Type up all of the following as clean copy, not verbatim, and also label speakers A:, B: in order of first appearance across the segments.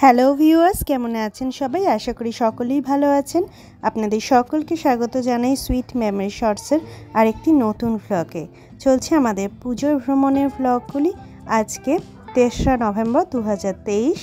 A: Hello viewers, কেমন আছেন সবাই? আশা করি সকলেই ভালো আছেন। আপনাদের সকলকে স্বাগত জানাই সুইট মেমরি শর্টসের আরেকটি নতুন ভ্লগে। চলছে আমাদের পুজোর ভ্রমণের ভ্লগগুলি। আজকে 3রা নভেম্বর 2023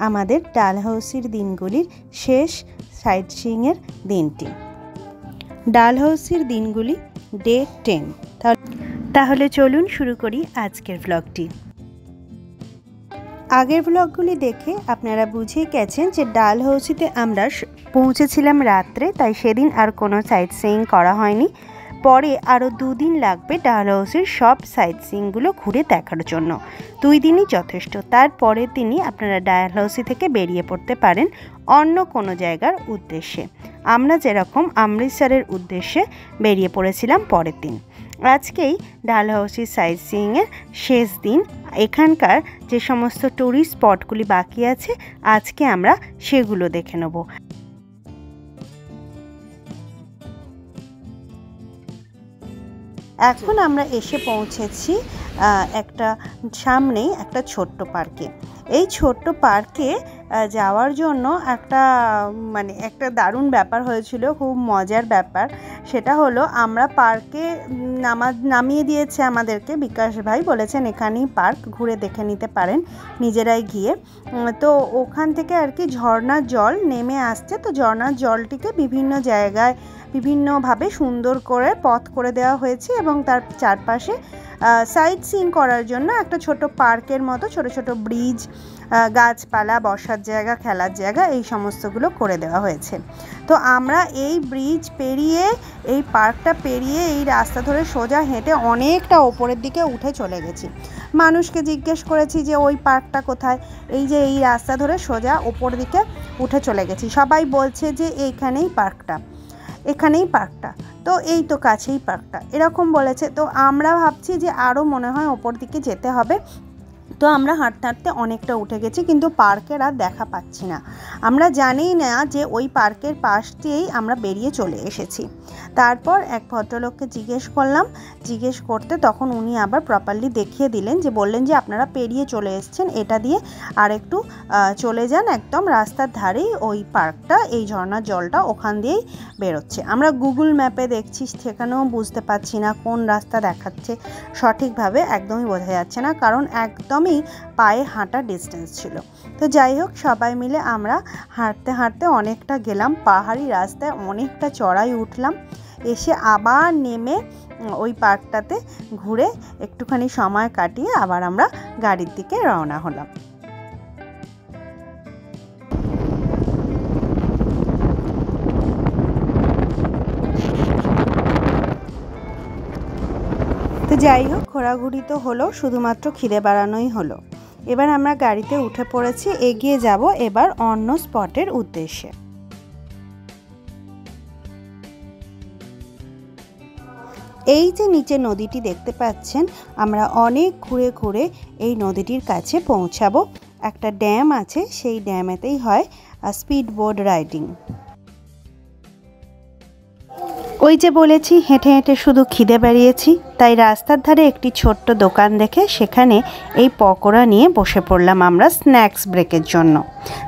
A: আমাদের ডালহৌসির দিনগুলির শেষ সাইট সিইংয়ের দিনটি। ডালহৌসির দিনগুলি ডে 10। তাহলে চলুন শুরু করি আজকের ভ্লগটি। আগের ব্লগগুলি দেখে আপনারা বুঝেই গেছেন যে ডালহৌসিতে আমরা পৌঁছেছিলাম রাত্রে, তাই সেদিন আর কোনো সাইট সিইং করা হয়নি। পরে আরও 2 দিন লাগবে ডালহৌসির সব সাইট সিইংগুলো ঘুরে দেখার জন্য। 2 দিনই যথেষ্ট। তারপরের দিনই আপনারা ডালহৌসি থেকে বেরিয়ে পড়তে পারেন অন্য কোনো জায়গার উদ্দেশ্যে। আমরা যেরকম অমৃতসরের উদ্দেশ্যে বেরিয়ে পড়েছিলাম পরের দিন। আজকেই ডালহৌসি সাইট সিইংয়ের শেষ দিন। এখানকার যে সমস্ত ট্যুরিস্ট স্পটগুলি বাকি আছে আজকে আমরা সেগুলো দেখে নেব। এখন আমরা এসে পৌঁছেছি একটা সামনেই একটা ছোট্ট পার্কে। এই ছোট্ট পার্কে যাওয়ার জন্য একটা দারুণ ব্যাপার হয়েছিল, খুব মজার ব্যাপার। সেটা হলো আমরা পার্কে নামিয়ে দিয়েছে আমাদেরকে বিকাশ ভাই, বলেছেন এখানেই পার্ক, ঘুরে দেখে নিতে পারেন নিজেরাই গিয়ে। তো ওখান থেকে আর কি ঝর্ণার জল নেমে আসছে। তো ঝর্ণার জলটিকে বিভিন্ন জায়গায় বিভিন্নভাবে সুন্দর করে পথ করে দেওয়া হয়েছে এবং তার চারপাশে সাইট সিইং করার জন্য একটা ছোট পার্কের মতো ছোট ছোট ব্রিজ, গাছপালা, বসার জায়গা, খেলার জায়গা, এই সমস্তগুলো করে দেওয়া হয়েছে। তো আমরা এই ব্রিজ পেরিয়ে, এই পার্কটা পেরিয়ে, এই রাস্তা ধরে সোজা হেঁটে অনেকটা ওপরের দিকে উঠে চলে গেছি। মানুষকে জিজ্ঞেস করেছি যে ওই পার্কটা কোথায়। এই যে এই রাস্তা ধরে সোজা ওপর দিকে উঠে চলে গেছি। সবাই বলছে যে এখানেই পার্কটা, এখানেই পার্কটা, তো এই তো কাছেই পার্কটা, এরকম বলেছে। তো আমরা ভাবছি যে আরও মনে হয় ওপর দিকে যেতে হবে। তো আমরা হাঁটতে হাঁটতে অনেকটা উঠে গেছি, কিন্তু পার্কের আর দেখা পাচ্ছি না। আমরা জানি না যে ওই পার্কের পাশ দিয়েই আমরা বেরিয়ে চলে এসেছি। তারপর এক ভদ্রলোককে জিজ্ঞেস করতে তখন উনি আবার প্রপারলি দেখিয়ে দিলেন, যে বললেন যে আপনারা পেরিয়ে চলে এসেছেন, এটা দিয়ে আর একটু চলে যান, একদম রাস্তার ধারেই ওই পার্কটা, এই ঝর্ণার জলটা ওখান দিয়েই বেরোচ্ছে। আমরা গুগল ম্যাপে দেখছি, সেখানেও বুঝতে পারছি না কোন রাস্তা দেখাচ্ছে সঠিকভাবে, একদমই বোঝা যাচ্ছে না, কারণ একদমই পায়ে হাঁটা ডিস্টেন্স ছিল। তো যাই হোক, সবাই মিলে আমরা হাঁটতে হাঁটতে অনেকটা গেলাম, পাহাড়ি রাস্তায় অনেকটা চড়াই উঠলাম, এসে আবার নেমে ওই পার্কটাতে ঘুরে একটুখানি সময় কাটিয়ে আবার আমরা গাড়ির দিকে রওনা হলাম। তো যাই হোক, ঘোরাঘুরি তো হলো, শুধুমাত্র খিদে বাড়ানোই হলো। এবার আমরা গাড়িতে উঠে পড়েছি, এগিয়ে যাব এবার অন্য স্পটের উদ্দেশ্যে। এই যে নিচে নদীটি দেখতে পাচ্ছেন, আমরা অনেক ঘুরে ঘুরে এই নদীটির কাছে পৌঁছাবো। একটা ড্যাম আছে, সেই ড্যামেতেই হয় স্পিড বোট রাইডিং। ওই যে বলেছি হেঁটে হেঁটে শুধু খিদে বেরিয়েছি, তাই রাস্তার ধারে একটি ছোট্ট দোকান দেখে সেখানে এই পকোড়া নিয়ে বসে পড়লাম আমরা স্ন্যাক্স ব্রেকের জন্য।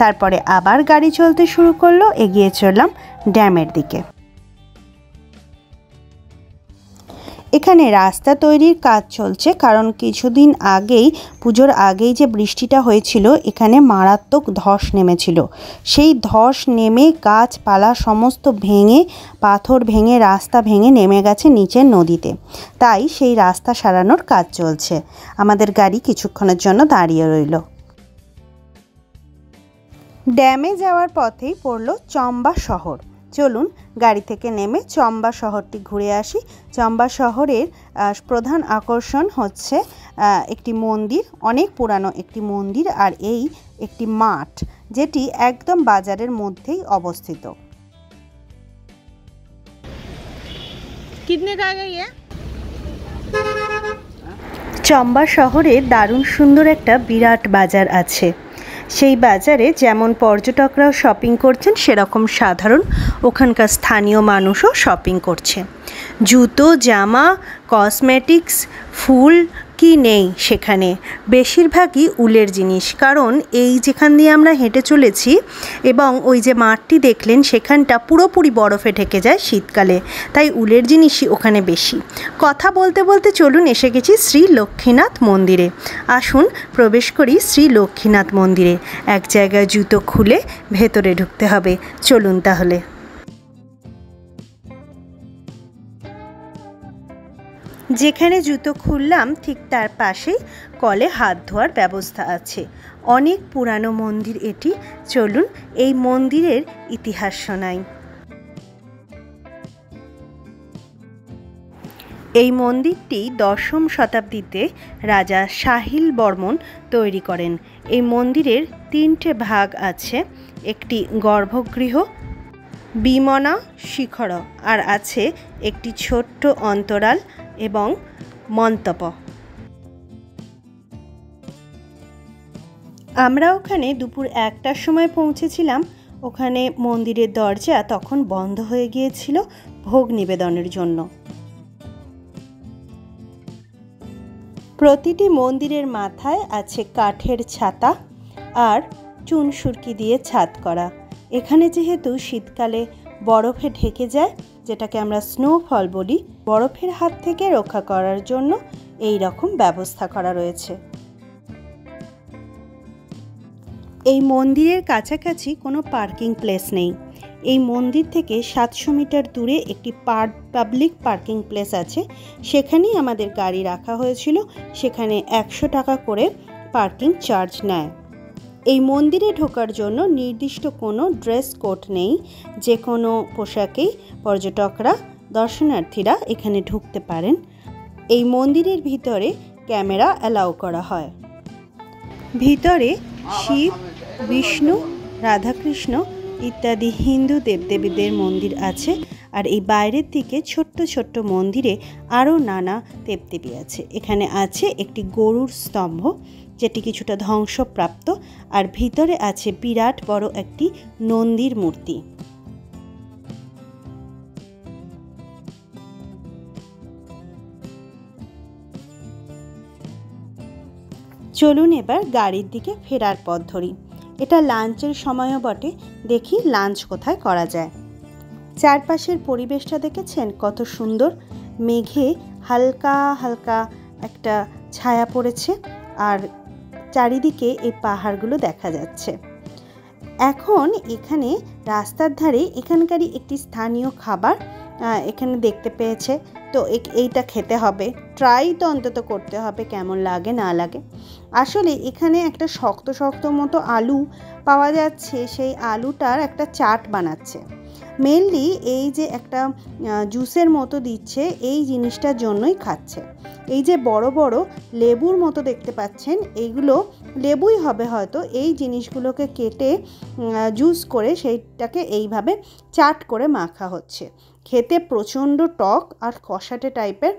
A: তারপরে আবার গাড়ি চলতে শুরু করলো, এগিয়ে চললাম ড্যামের দিকে। এখানে রাস্তা তৈরির কাজ চলছে, কারণ কিছুদিন আগেই, পুজোর আগেই যে বৃষ্টিটা হয়েছিল, এখানে মারাত্মক ধস নেমেছিল। সেই ধস নেমে গাছপালা সমস্ত ভেঙে, পাথর ভেঙে, রাস্তা ভেঙে নেমে গেছে নিচের নদীতে। তাই সেই রাস্তা সারানোর কাজ চলছে। আমাদের গাড়ি কিছুক্ষণের জন্য দাঁড়িয়ে রইল। ড্যামে যাওয়ার পথেই পড়লো চম্বা শহর। চলুন গাড়ি থেকে নেমে চম্বা শহরটি ঘুরে আসি। চম্বা শহরের প্রধান আকর্ষণ হচ্ছে একটি মন্দির, অনেক পুরানো একটি মন্দির, আর এই একটি মাঠ, যেটি একদম বাজারের মধ্যেই অবস্থিত। চম্বা শহরে দারুণ সুন্দর একটা বিরাট বাজার আছে। সেই বাজারে যেমন পর্যটকরাও শপিং করছেন, সেরকম সাধারণ ওখানকার স্থানীয় মানুষও শপিং করছে। জুতো, জামা, কসমেটিক্স, ফুল, কি নেই সেখানে, বেশিরভাগই উলের জিনিস। কারণ এই যেখান দিয়ে আমরা হেঁটে চলেছি এবং ওই যে মাঠটি দেখলেন সেখানটা পুরোপুরি বরফে ঢেকে যায় শীতকালে, তাই উলের জিনিসই ওখানে বেশি। কথা বলতে বলতে চলুন এসে গেছি শ্রী লক্ষ্মীনাথ মন্দিরে। আসুন প্রবেশ করি শ্রী লক্ষ্মীনাথ মন্দিরে। এক জায়গায় জুতো খুলে ভেতরে ঢুকতে হবে। চলুন তাহলে। যেখানে জুতো খুললাম ঠিক তার পাশেই কলে হাত ধোয়ার ব্যবস্থা আছে। অনেক পুরানো মন্দির এটি। চলুন এই মন্দিরের ইতিহাস শোনাই। এই মন্দিরটি 10ম শতাব্দীতে রাজা সাহিল বর্মন তৈরি করেন। এই মন্দিরের 3টে ভাগ আছে। একটি গর্ভগৃহ, বিমনা শিখর, আর আছে একটি ছোট্ট অন্তরাল এবং মন্তপ। আমরা ওখানে দুপুর 1টার সময় পৌঁছেছিলাম। ওখানে মন্দিরের দরজা তখন বন্ধ হয়ে গিয়েছিল ভোগ নিবেদনের জন্য। প্রতিটি মন্দিরের মাথায় আছে কাঠের ছাতা আর চুন সুরকি দিয়ে ছাদ করা। এখানে যেহেতু শীতকালে বরফে ঢেকে যায়, যেটাকে আমরা স্নোফল বলি, বরফের হাত থেকে রক্ষা করার জন্য এই রকম ব্যবস্থা করা রয়েছে। এই মন্দিরের কাছাকাছি কোনো পার্কিং প্লেস নেই। এই মন্দির থেকে 700 মিটার দূরে একটি পাবলিক পার্কিং প্লেস আছে। সেখানেই আমাদের গাড়ি রাখা হয়েছিল। সেখানে 100 টাকা করে পার্কিং চার্জ নেয়। এই মন্দিরে ঢোকার জন্য নির্দিষ্ট কোনো ড্রেস কোড নেই। যে কোনো পোশাকেই পর্যটকরা, দর্শনার্থীরা এখানে ঢুকতে পারেন। এই মন্দিরের ভিতরে ক্যামেরা অ্যালাউ করা হয়। ভিতরে শিব, বিষ্ণু, রাধাকৃষ্ণ ইত্যাদি হিন্দু দেবদেবীদের মন্দির আছে। আর এই বাইরের দিকে ছোট্ট ছোট্ট মন্দিরে আরও নানা দেবদেবী আছে। এখানে আছে একটি গরুর স্তম্ভ, যেটি কিছুটা ধ্বংসপ্রাপ্ত, আর ভিতরে আছে বিরাট বড় একটি নন্দীর মূর্তি। চলুন এবার গাড়ির দিকে ফেরার পথ ধরি। এটা লাঞ্চের সময়ও বটে। দেখি লাঞ্চ কোথায় করা যায়। চারপাশের পরিবেশটা দেখেছেন কত সুন্দর। মেঘে হালকা হালকা একটা ছায়া পড়েছে আর চারিদিকে এই পাহাড়গুলো দেখা যাচ্ছে। এখন এখানে রাস্তার ধারে এখানকারই একটি স্থানীয় খাবার এখানে দেখতে পেয়েছে, তো এইটা খেতে হবে। ট্রাই তো অন্তত করতে হবে কেমন লাগে না লাগে। আসলে এখানে একটা শক্ত শক্ত মতো আলু পাওয়া যাচ্ছে, সেই আলুটার একটা চাট বানাচ্ছে। মেনলি এই যে একটা জুসের মতো দিচ্ছে, এই জিনিসটার জন্যই খাচ্ছে। এই যে বড় বড় লেবুর মতো দেখতে পাচ্ছেন, এইগুলো লেবুই হবে হয়তো। এই জিনিসগুলোকে কেটে জুস করে সেইটাকে এইভাবে চাট করে মাখা হচ্ছে। খেতে প্রচণ্ড টক আর কষাটে টাইপের।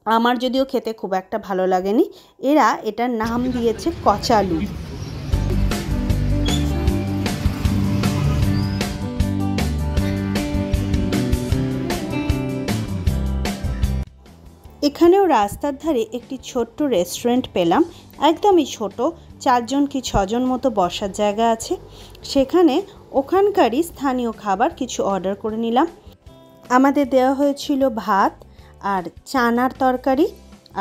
A: আমার যদিও খেতে খুব একটা ভালো লাগেনি। এরা এটার নাম দিয়েছে কচালু। এখানেও রাস্তার ধারে একটি ছোট্ট রেস্টুরেন্ট পেলাম। একদমই ছোট, 4 জন কি 6 জন মতো বসার জায়গা আছে। সেখানে ওখানকারই স্থানীয় খাবার কিছু অর্ডার করে নিলাম। আমাদের দেওয়া হয়েছিল ভাত আর চানার তরকারি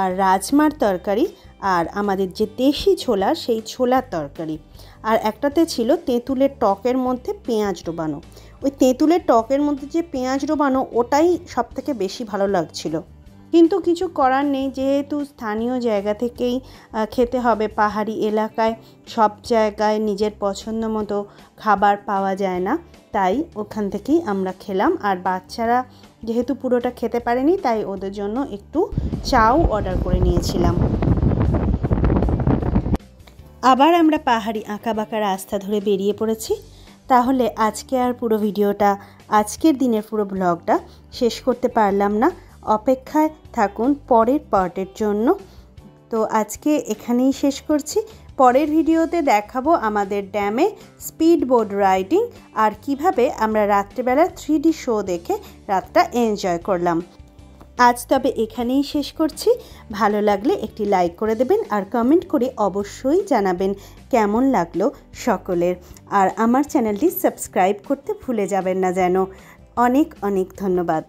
A: আর রাজমার তরকারি, আর আমাদের যে দেশি ছোলা সেই ছোলার তরকারি, আর একটাতে ছিল তেঁতুলের টকের মধ্যে পেঁয়াজ ডোবানো। ওই তেঁতুলের টকের মধ্যে যে পেঁয়াজ ডোবানো, ওটাই সবথেকে বেশি ভালো লাগছিল। কিন্তু কিছু করার নেই, যেহেতু স্থানীয় জায়গা থেকেই খেতে হবে। পাহাড়ি এলাকায় সব জায়গায় নিজের পছন্দ মতো খাবার পাওয়া যায় না, তাই ওখান থেকেই আমরা খেলাম। আর বাচ্চারা যেহেতু পুরোটা খেতে পারেনি, তাই ওদের জন্য একটু চাও অর্ডার করে নিয়েছিলাম। আবার আমরা পাহাড়ি আঁকাবাঁকা রাস্তা ধরে বেরিয়ে পড়েছি। তাহলে আজকে আর পুরো ভিডিওটা, আজকের দিনের পুরো ব্লগটা শেষ করতে পারলাম না। অপেক্ষায় থাকুন পরের পার্টের জন্য। তো আজকে এখানেই শেষ করছি। পরের ভিডিওতে দেখাবো আমাদের ড্যামে স্পিড বোট রাইডিং আর কিভাবে আমরা রাত্রিবেলা 3D শো দেখে রাতটা এনজয় করলাম। আজ তবে এখানেই শেষ করছি। ভালো লাগলে একটি লাইক করে দেবেন আর কমেন্ট করে অবশ্যই জানাবেন কেমন লাগলো সকলের। আর আমার চ্যানেলটি সাবস্ক্রাইব করতে ভুলে যাবেন না যেন। অনেক অনেক ধন্যবাদ।